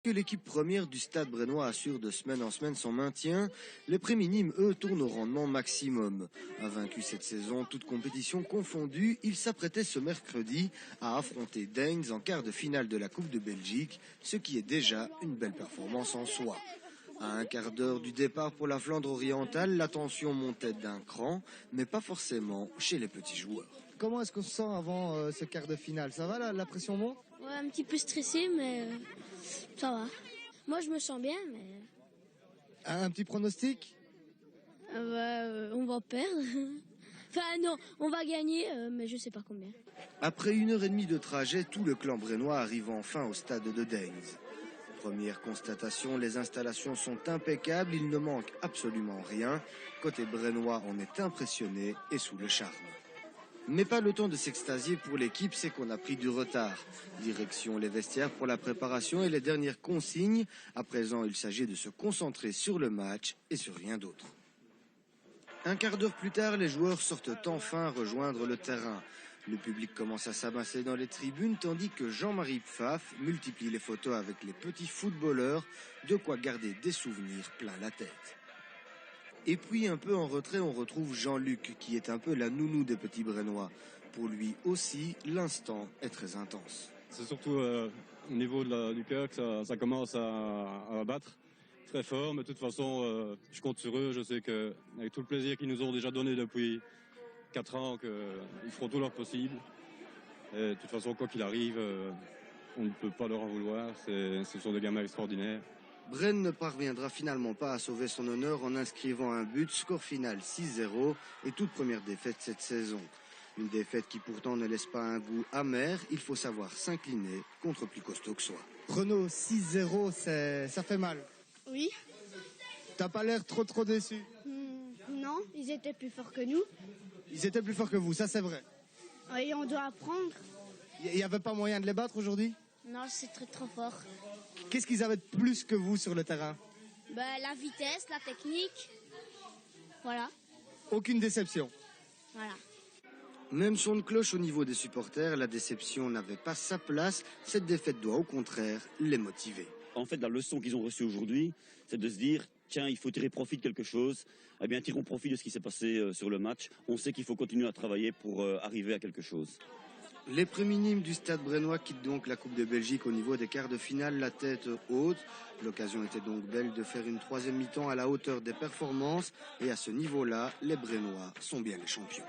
Que l'équipe première du Stade Brennois assure de semaine en semaine son maintien, les préminimes, eux, tournent au rendement maximum. Invaincus cette saison, toute compétition confondue, ils s'apprêtaient ce mercredi à affronter Deinz en quart de finale de la Coupe de Belgique, ce qui est déjà une belle performance en soi. À un quart d'heure du départ pour la Flandre orientale, la tension montait d'un cran, mais pas forcément chez les petits joueurs. Comment est-ce qu'on se sent avant ce quart de finale? Ça va, la pression monte? Ouais, un petit peu stressé, mais ça va. Moi, je me sens bien, mais... Un petit pronostic? On va perdre. Enfin, non, on va gagner, mais je sais pas combien. Après 1h30 de trajet, tout le clan brennois arrive enfin au stade de Deinz. Première constatation, les installations sont impeccables, il ne manque absolument rien. Côté brennois, on est impressionné et sous le charme. Mais pas le temps de s'extasier pour l'équipe, c'est qu'on a pris du retard. Direction les vestiaires pour la préparation et les dernières consignes. À présent, il s'agit de se concentrer sur le match et sur rien d'autre. Un quart d'heure plus tard, les joueurs sortent enfin rejoindre le terrain. Le public commence à s'amasser dans les tribunes, tandis que Jean-Marie Pfaff multiplie les photos avec les petits footballeurs, de quoi garder des souvenirs plein la tête. Et puis, un peu en retrait, on retrouve Jean-Luc, qui est un peu la nounou des petits Brennois. Pour lui aussi, l'instant est très intense. C'est surtout au niveau du cœur que ça commence à battre très fort, mais de toute façon, je compte sur eux. Je sais qu'avec tout le plaisir qu'ils nous ont déjà donné depuis 4 ans, qu'ils feront tout leur possible. Et de toute façon, quoi qu'il arrive, on ne peut pas leur en vouloir. Ce sont des gamins extraordinaires. Bren ne parviendra finalement pas à sauver son honneur en inscrivant un but, score final 6-0 et toute première défaite cette saison. Une défaite qui pourtant ne laisse pas un goût amer, il faut savoir s'incliner contre plus costaud que soi. Renaud, 6-0, ça fait mal. Oui. T'as pas l'air trop déçu? Non, ils étaient plus forts que nous. Ils étaient plus forts que vous, ça c'est vrai. Et on doit apprendre. Il n'y avait pas moyen de les battre aujourd'hui? Non, c'est trop fort. Qu'est-ce qu'ils avaient de plus que vous sur le terrain? La vitesse, la technique. Voilà. Aucune déception? Voilà. Même son de cloche au niveau des supporters, la déception n'avait pas sa place. Cette défaite doit au contraire les motiver. En fait, la leçon qu'ils ont reçue aujourd'hui, c'est de se dire, tiens, il faut tirer profit de quelque chose. Eh bien, tirons profit de ce qui s'est passé sur le match. On sait qu'il faut continuer à travailler pour arriver à quelque chose. Les préminimes du Stade Brennois quittent donc la Coupe de Belgique au niveau des quarts de finale, la tête haute. L'occasion était donc belle de faire une troisième mi-temps à la hauteur des performances. Et à ce niveau-là, les Brennois sont bien les champions.